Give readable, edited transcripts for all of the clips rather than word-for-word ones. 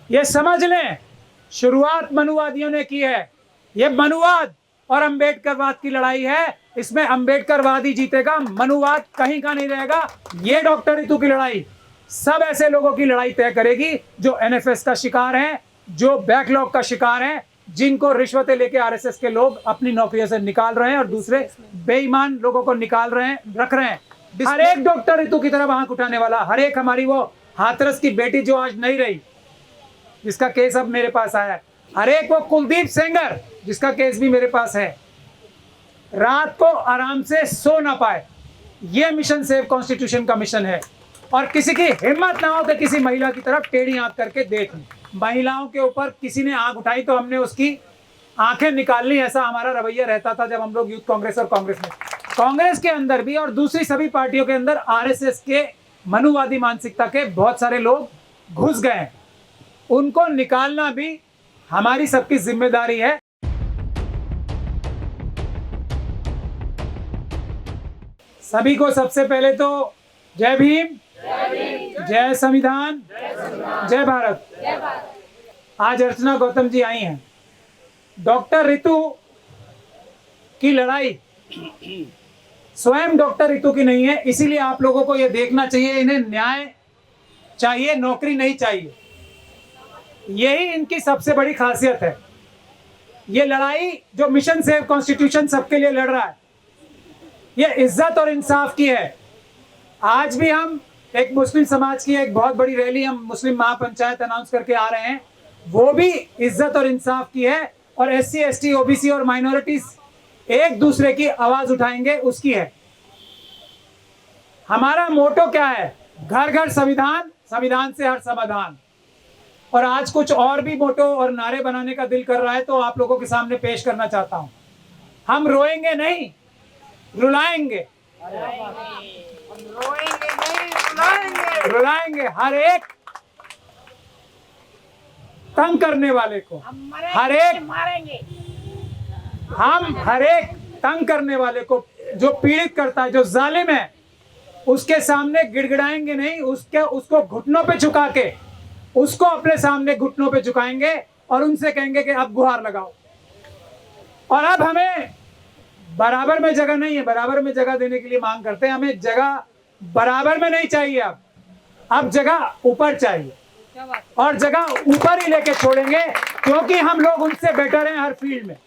ये समझ लें, शुरुआत मनुवादियों ने की है। ये मनुवाद और अंबेडकरवाद की लड़ाई है। इसमें अंबेडकरवाद ही जीतेगा, मनुवाद कहीं का नहीं रहेगा। ये डॉक्टर रितु की लड़ाई सब ऐसे लोगों की लड़ाई तय करेगी जो एनएफएस का शिकार हैं, जो बैकलॉग का शिकार हैं, जिनको रिश्वतें लेके आरएसएस के लोग अपनी नौकरियों से निकाल रहे हैं और दूसरे बेईमान लोगों को निकाल रहे हैं, रख रहे हैं। हर एक डॉक्टर रितु की तरफ आंख उठाने वाला, हर एक हमारी वो हाथरस की बेटी जो आज नहीं रही, जिसका केस अब मेरे पास आया है, हर एक वो कुलदीप सेंगर जिसका केस भी मेरे पास है, रात को आराम से सो ना पाए, ये मिशन सेव कॉन्स्टिट्यूशन का मिशन है। और किसी की हिम्मत ना हो कि किसी महिला की तरफ टेढ़ी आंख करके देख लें। महिलाओं के ऊपर किसी ने आंख उठाई तो हमने उसकी आंखें निकाल ली। ऐसा हमारा रवैया रहता था जब हम लोग यूथ कांग्रेस और कांग्रेस में, कांग्रेस के अंदर भी और दूसरी सभी पार्टियों के अंदर आरएसएस के मनुवादी मानसिकता के बहुत सारे लोग घुस गए हैं। उनको निकालना भी हमारी सबकी जिम्मेदारी है। सभी को सबसे पहले तो जय भीम, जय संविधान, जय भारत। आज अर्चना गौतम जी आई हैं। डॉक्टर रितु की लड़ाई स्वयं डॉक्टर रितु की नहीं है, इसीलिए आप लोगों को यह देखना चाहिए, इन्हें न्याय चाहिए, नौकरी नहीं चाहिए। यही इनकी सबसे बड़ी खासियत है। ये लड़ाई जो मिशन सेव कॉन्स्टिट्यूशन सबके लिए लड़ रहा है, ये इज्जत और इंसाफ की है। आज भी हम एक मुस्लिम समाज की एक बहुत बड़ी रैली हम मुस्लिम महापंचायत अनाउंस करके आ रहे हैं, वो भी इज्जत और इंसाफ की है। और एससी, एसटी, ओबीसी और माइनॉरिटीज एक दूसरे की आवाज उठाएंगे, उसकी है। हमारा मोटो क्या है? घर घर संविधान, संविधान से हर समाधान। और आज कुछ और भी मोटो और नारे बनाने का दिल कर रहा है तो आप लोगों के सामने पेश करना चाहता हूं। हम रोएंगे नहीं, रुलाएंगे। रुलाएंगे हर एक तंग करने वाले को, हर एक मारेंगे। हम हर एक तंग करने वाले को, जो पीड़ित करता है, जो जालिम है, उसके सामने गिड़गिड़ाएंगे नहीं, उसको घुटनों पे झुका के उसको अपने सामने घुटनों पे झुकाएंगे और उनसे कहेंगे कि अब गुहार लगाओ। और अब हमें बराबर में जगह नहीं है, बराबर में जगह देने के लिए मांग करते हैं। हमें जगह बराबर में नहीं चाहिए, अब जगह ऊपर चाहिए और जगह ऊपर ही लेके छोड़ेंगे, क्योंकि हम लोग उनसे बेटर हैं हर फील्ड में।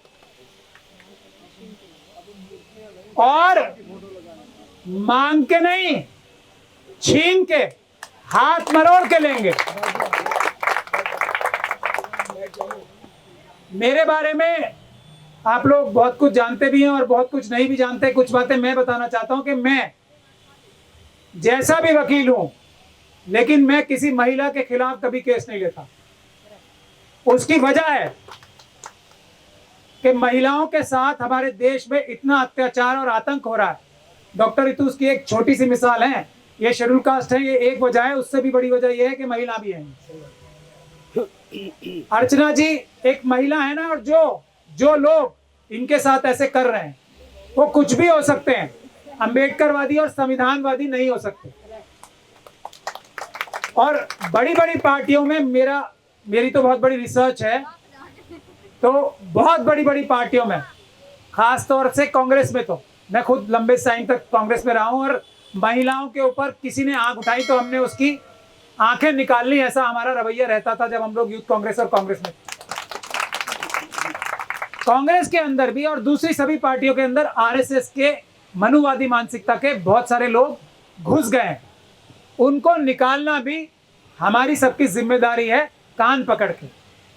और मांग के नहीं, छीन के, हाथ मरोड़ के लेंगे। मेरे बारे में आप लोग बहुत कुछ जानते भी हैं और बहुत कुछ नहीं भी जानते। कुछ बातें मैं बताना चाहता हूं कि मैं जैसा भी वकील हूं, लेकिन मैं किसी महिला के खिलाफ कभी केस नहीं लेता। उसकी वजह है कि महिलाओं के साथ हमारे देश में इतना अत्याचार और आतंक हो रहा है। डॉक्टर रितु उसकी एक छोटी सी मिसाल है। ये शेड्यूल कास्ट है, ये एक वजह है। उससे भी बड़ी वजह यह है कि महिला भी है। अर्चना जी एक महिला है ना, और जो लोग इनके साथ ऐसे कर रहे हैं वो कुछ भी हो सकते हैं, अंबेडकरवादी और संविधानवादी नहीं हो सकते। और बड़ी बड़ी पार्टियों में मेरी तो बहुत बड़ी रिसर्च है, तो बहुत बड़ी बड़ी पार्टियों में, खास तौर से कांग्रेस में, तो मैं खुद लंबे टाइम तक कांग्रेस में रहा हूं, और महिलाओं के ऊपर किसी ने आंख उठाई तो हमने उसकी आंखें निकाल ली। ऐसा हमारा रवैया रहता था जब हम लोग यूथ कांग्रेस और कांग्रेस में, कांग्रेस के अंदर भी और दूसरी सभी पार्टियों के अंदर आरएसएस के मनुवादी मानसिकता के बहुत सारे लोग घुस गए हैं। उनको निकालना भी हमारी सबकी जिम्मेदारी है, कान पकड़ के।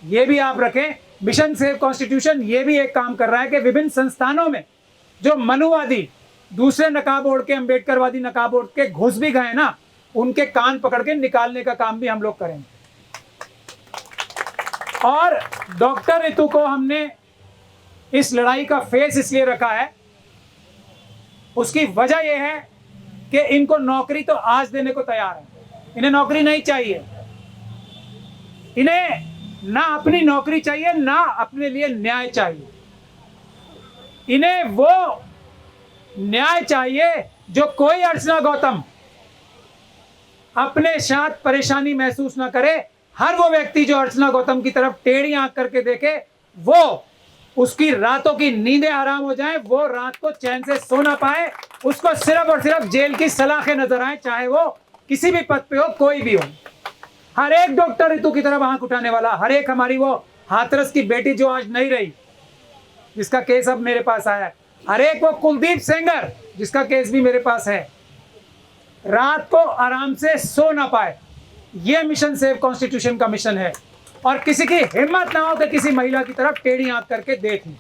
ये भी आप रखें, मिशन सेव कॉन्स्टिट्यूशन ये भी एक काम कर रहा है कि विभिन्न संस्थानों में जो मनुवादी दूसरे नकाब ओढ़ के, अंबेडकरवादी नकाब ओढ़ के घुस भी गए ना, उनके कान पकड़ के निकालने का काम भी हम लोग करेंगे। और डॉक्टर रितु को हमने इस लड़ाई का फेस इसलिए रखा है, उसकी वजह यह है कि इनको नौकरी तो आज देने को तैयार है। इन्हें नौकरी नहीं चाहिए, इन्हें ना अपनी नौकरी चाहिए, ना अपने लिए न्याय चाहिए। इन्हें वो न्याय चाहिए जो कोई अर्चना गौतम अपने साथ परेशानी महसूस ना करे, हर वो व्यक्ति जो अर्चना गौतम की तरफ टेढ़ी आंख करके देखे, वो उसकी रातों की नींदें हराम हो जाएं, वो रात को चैन से सो ना पाए, उसको सिर्फ और सिर्फ जेल की सलाखें नजर आए, चाहे वो किसी भी पद पे हो, कोई भी हो। हर एक डॉक्टर रितु की तरफ आंख उठाने वाला, हर एक हमारी वो हाथरस की बेटी जो आज नहीं रही, जिसका केस अब मेरे पास आया है, हर एक वो कुलदीप सेंगर जिसका केस भी मेरे पास है, रात को आराम से सो ना पाए, ये मिशन सेव कॉन्स्टिट्यूशन का मिशन है। और किसी की हिम्मत ना हो कि किसी महिला की तरफ टेढ़ी आंख करके देख लें।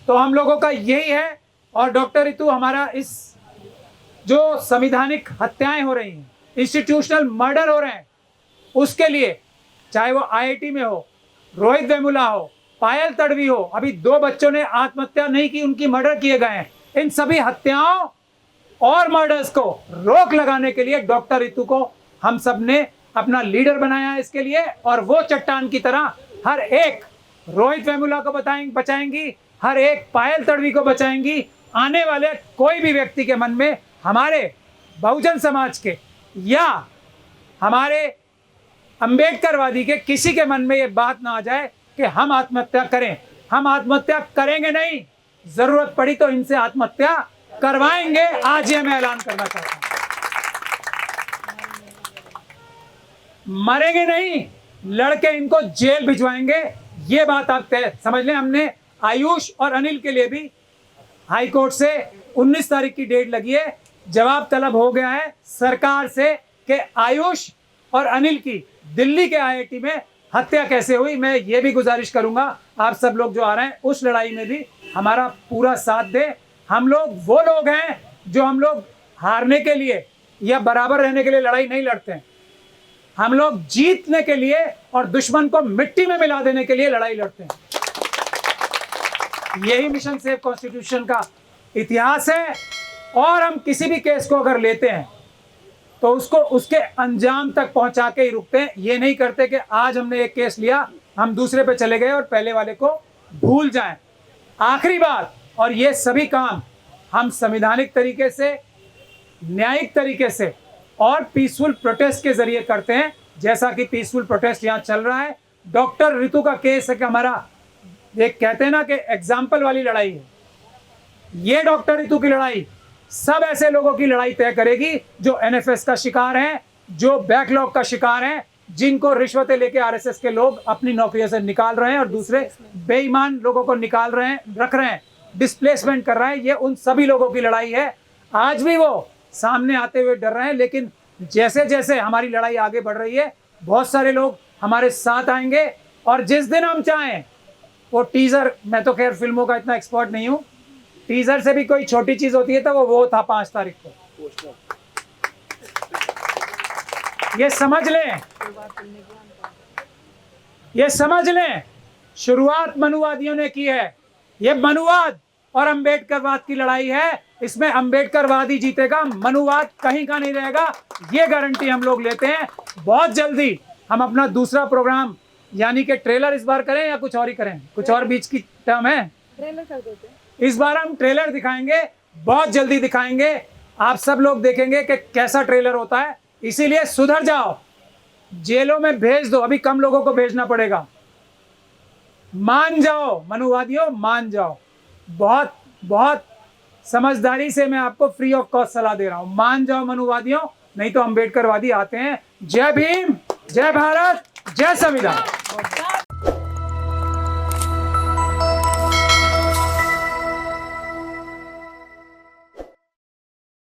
तो हम लोगों का यही है। और डॉक्टर रितु, हमारा इस जो संवैधानिक हत्याएं हो रही हैं, इंस्टीट्यूशनल मर्डर हो रहे हैं, उसके लिए चाहे वो आईआईटी में हो, रोहित वेमुला हो, पायल तड़वी हो, अभी 2 बच्चों ने आत्महत्या नहीं की, उनकी मर्डर किए गए हैं। इन सभी हत्याओं और मर्डर्स को रोक लगाने के लिए डॉक्टर रितु को हम सब ने अपना लीडर बनाया है इसके लिए। और वो चट्टान की तरह हर एक रोहित वेमुला को बचाएंगी, हर एक पायल तड़वी को बचाएंगी। आने वाले कोई भी व्यक्ति के मन में, हमारे बहुजन समाज के या हमारे अंबेडकरवादी के किसी के मन में ये बात ना आ जाए कि हम आत्महत्या करें। हम आत्महत्या करेंगे नहीं, जरूरत पड़ी तो इनसे आत्महत्या करवाएंगे। आज ये मैं ऐलान करना चाहता हूं, मरेंगे नहीं, लड़के इनको जेल भिजवाएंगे। ये बात आप समझ लें। हमने आयुष और अनिल के लिए भी हाई कोर्ट से 19 तारीख की डेट लगी है, जवाब तलब हो गया है सरकार से कि आयुष और अनिल की दिल्ली के आईआईटी में हत्या कैसे हुई। मैं ये भी गुजारिश करूंगा आप सब लोग जो आ रहे हैं उस लड़ाई में भी हमारा पूरा साथ दे। हम लोग वो लोग हैं जो हम लोग हारने के लिए या बराबर रहने के लिए लड़ाई नहीं लड़ते हैं। हम लोग जीतने के लिए और दुश्मन को मिट्टी में मिला देने के लिए लड़ाई लड़ते हैं। यही मिशन सेव कॉन्स्टिट्यूशन का इतिहास है। और हम किसी भी केस को अगर लेते हैं तो उसको उसके अंजाम तक पहुंचा के ही रुकते हैं। ये नहीं करते कि आज हमने एक केस लिया, हम दूसरे पे चले गए और पहले वाले को भूल जाएं। आखिरी बात, और ये सभी काम हम संवैधानिक तरीके से, न्यायिक तरीके से और पीसफुल प्रोटेस्ट के जरिए करते हैं, जैसा कि पीसफुल प्रोटेस्ट यहाँ चल रहा है। डॉक्टर रितु का केस है कि हमारा एक कहते हैं ना कि एग्जाम्पल वाली लड़ाई है। ये डॉक्टर रितु की लड़ाई सब ऐसे लोगों की लड़ाई तय करेगी जो एनएफएस का शिकार हैं, जो बैकलॉग का शिकार हैं, जिनको रिश्वतें लेके आरएसएस के लोग अपनी नौकरियों से निकाल रहे हैं और दूसरे बेईमान लोगों को निकाल रहे हैं, रख रहे हैं, डिस्प्लेसमेंट कर रहे हैं। ये उन सभी लोगों की लड़ाई है। आज भी वो सामने आते हुए डर रहे हैं, लेकिन जैसे जैसे हमारी लड़ाई आगे बढ़ रही है, बहुत सारे लोग हमारे साथ आएंगे। और जिस दिन हम चाहें वो टीजर, मैं तो खैर फिल्मों का इतना एक्सपर्ट नहीं हूं, टीजर से भी कोई छोटी चीज होती है तो वो था 5 तारीख को। ये समझ लें, ये समझ लें, शुरुआत मनुवादियों ने की है। ये मनुवाद और अंबेडकरवाद की लड़ाई है। इसमें अंबेडकरवाद ही जीतेगा, मनुवाद कहीं का नहीं रहेगा। ये गारंटी हम लोग लेते हैं। बहुत जल्दी हम अपना दूसरा प्रोग्राम, यानी कि ट्रेलर इस बार करें या कुछ और ही करें, कुछ और बीच की टर्म है, ट्रेलर कर देते हैं। इस बार हम ट्रेलर दिखाएंगे, बहुत जल्दी दिखाएंगे। आप सब लोग देखेंगे कि कैसा ट्रेलर होता है। इसीलिए सुधर जाओ, जेलों में भेज दो, अभी कम लोगों को भेजना पड़ेगा। मान जाओ मनुवादियों, मान जाओ। बहुत बहुत समझदारी से मैं आपको फ्री ऑफ कॉस्ट सलाह दे रहा हूं, मान जाओ मनुवादियों, नहीं तो अंबेडकरवादी आते हैं। जय भीम, जय भारत, जय संविधान।